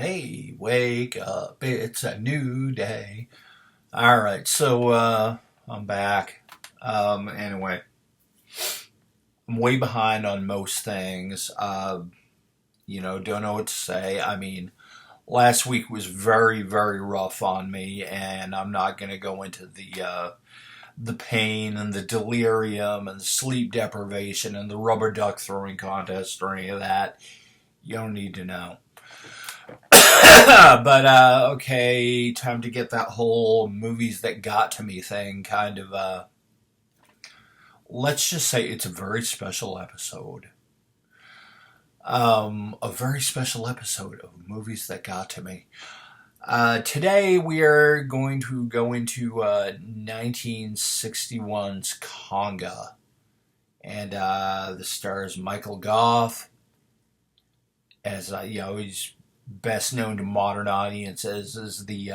Hey, wake up, it's a new day. Alright, I'm back. Anyway, I'm way behind on most things. Don't know what to say. I mean, last week was very, very rough on me, and I'm not going to go into the pain and the delirium and the sleep deprivation and the rubber duck throwing contest or any of that. You don't need to know. Okay, time to get that whole movies that got to me thing kind of, let's just say it's a very special episode. A very special episode of movies that got to me. Today we are going to go into 1961's Konga. And the stars Michael Goff as, he's best known to modern audiences as the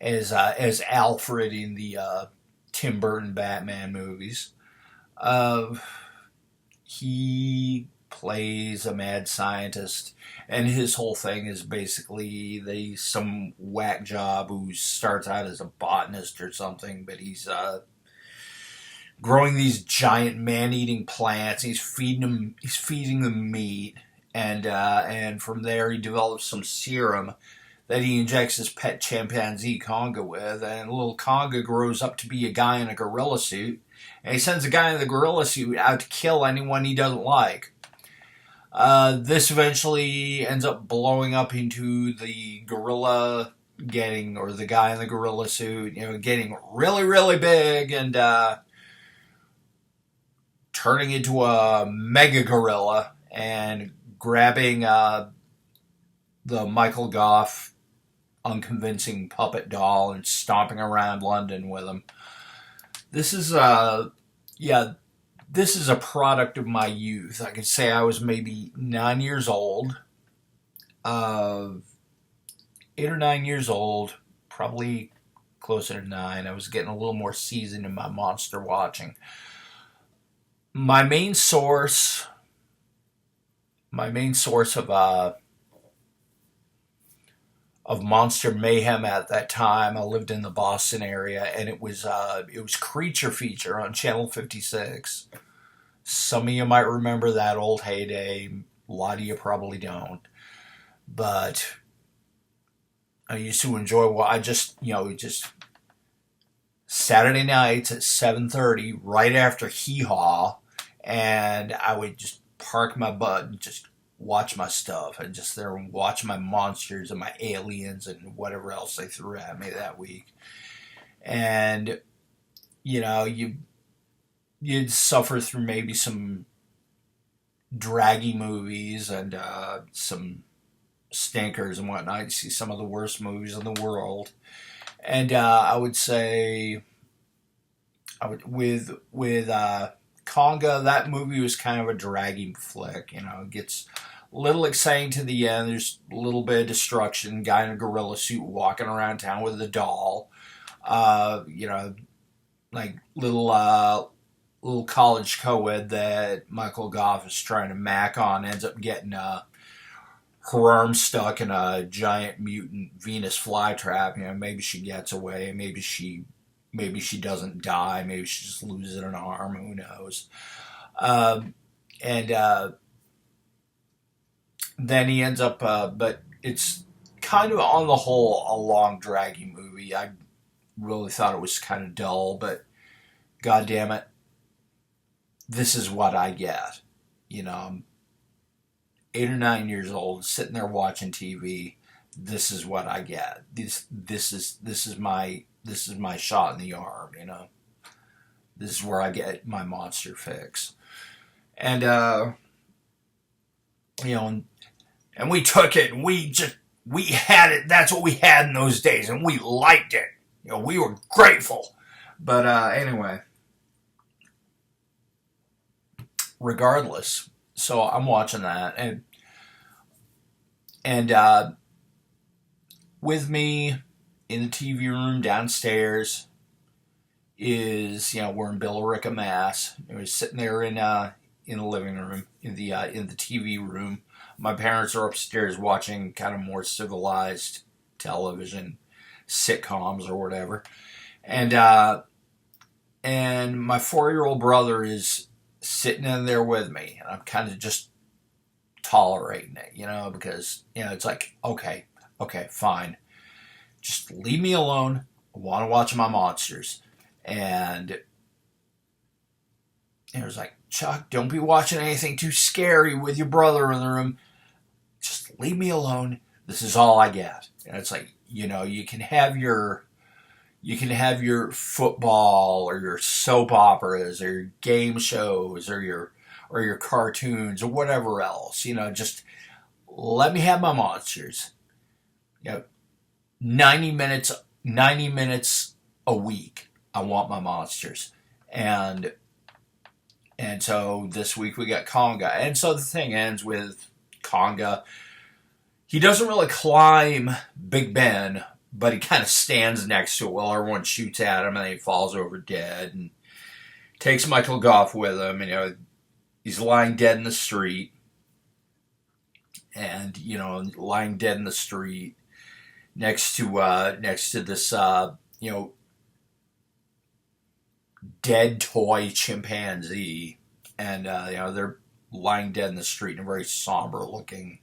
as Alfred in the Tim Burton Batman movies. He plays a mad scientist, and his whole thing is basically some whack job who starts out as a botanist or something, but he's growing these giant man-eating plants. He's feeding them meat, and from there he develops some serum that he injects his pet chimpanzee Konga with, and little Konga grows up to be a guy in a gorilla suit, and he sends a guy in the gorilla suit out to kill anyone he doesn't like. This eventually ends up blowing up into the gorilla or the guy in the gorilla suit, getting really, really big and turning into a mega gorilla and grabbing the Michael Goff unconvincing puppet doll and stomping around London with him. This is this is a product of my youth. I could say I was maybe 9 years old, 8 or 9 years old, probably closer to 9. I was getting a little more seasoned in my monster watching. My main source of monster mayhem at that time. I lived in the Boston area, and it was Creature Feature on Channel 56. Some of you might remember that old heyday. A lot of you probably don't. But I used to enjoy just Saturday nights at 7:30, right after Hee Haw, and I would just park my butt and just watch my stuff and just there and watch my monsters and my aliens and whatever else they threw at me that week. And you'd suffer through maybe some draggy movies and some stinkers and whatnot. You see some of the worst movies in the world. And I would say with Konga, that movie was kind of a dragging flick. It gets a little exciting to the end. There's a little bit of destruction. Guy in a gorilla suit walking around town with a doll. Like little college co-ed that Michael Goff is trying to mac on ends up getting her arm stuck in a giant mutant Venus flytrap. Maybe she gets away. Maybe she doesn't die. Maybe she just loses an arm. Who knows? And then he ends up, but it's kind of on the whole a long, dragging movie. I really thought it was kind of dull, but God damn it, this is what I get. I'm 8 or 9 years old, sitting there watching TV. This is what I get. This is my shot in the arm. This is where I get my monster fix. And and we took it, and we had it. That's what we had in those days, and we liked it. We were grateful. But anyway, regardless, so I'm watching that, and with me in the TV room downstairs is we're in Billerica, Mass. I was sitting there in the living room in the TV room. My parents are upstairs watching kind of more civilized television, sitcoms or whatever. And and my 4-year-old brother is sitting in there with me, and I'm kind of just tolerating it, because it's like, okay, fine, just leave me alone. I want to watch my monsters. And it was like, Chuck, don't be watching anything too scary with your brother in the room. Just leave me alone. This is all I get. And it's like, you can have your football or your soap operas or your game shows or your cartoons or whatever else. Just let me have my monsters. 90 minutes a week. I want my monsters. And so this week we got Konga. And so the thing ends with Konga. He doesn't really climb Big Ben, but he kind of stands next to it while everyone shoots at him, and then he falls over dead and takes Michael Goff with him. He's lying dead in the street. And, lying dead in the street next to this, dead toy chimpanzee. And, they're lying dead in the street in a very somber looking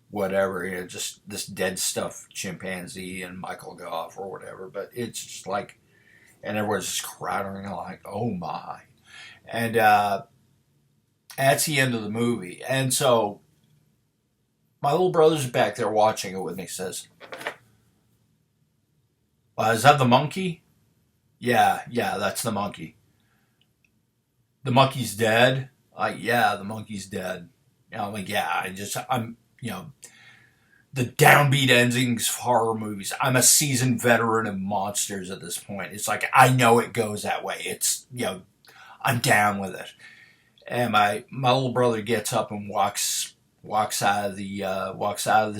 whatever, just this dead stuff chimpanzee and Michael Goff or whatever. But it's just like, and everyone's just crowding like, oh my. And that's the end of the movie. And so my little brother's back there watching it with me. Says, is that the monkey? Yeah, that's the monkey. The monkey's dead? Yeah, the monkey's dead. I'm like, yeah, I'm the downbeat endings of horror movies. I'm a seasoned veteran of monsters at this point. It's like, I know it goes that way. It's, I'm down with it. And my little brother gets up and walks out of the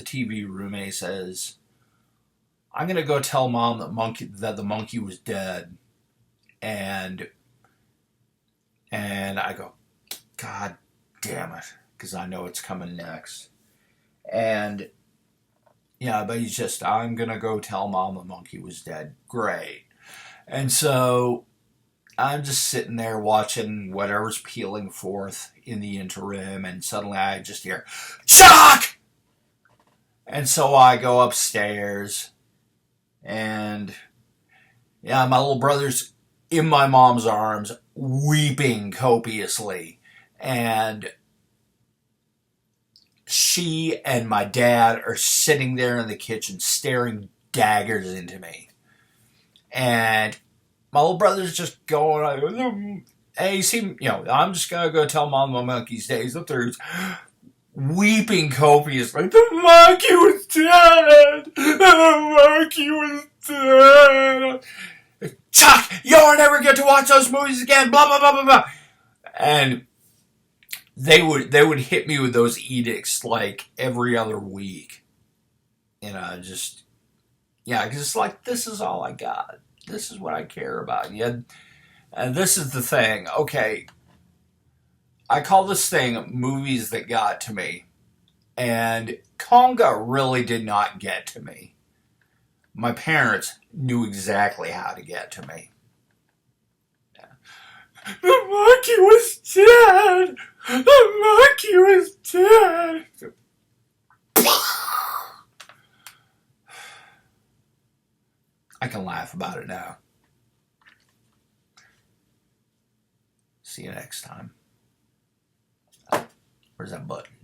TV room, and he says, I'm going to go tell Mom that the monkey was dead. And I go, God damn it, because I know it's coming next. And but he's just, I'm going to go tell Mom the monkey was dead. Great. And so I'm just sitting there watching whatever's peeling forth in the interim, and suddenly I just hear, Chuck! And so I go upstairs, and my little brother's in my mom's arms, weeping copiously. And she and my dad are sitting there in the kitchen staring daggers into me. And my little brother's just going, hey, see, I'm just going to go tell Mom the monkey's dead. He's up there weeping copiously. The monkey was dead! The monkey was dead! Chuck, you'll never get to watch those movies again, blah, blah, blah, blah, blah. And they would hit me with those edicts like every other week. Because it's like, this is all I got. This is what I care about. And this is the thing. Okay, I call this thing movies that got to me. And Konga really did not get to me. My parents knew exactly how to get to me. The monkey was dead! The monkey was dead! I can laugh about it now. See you next time. Where's that button?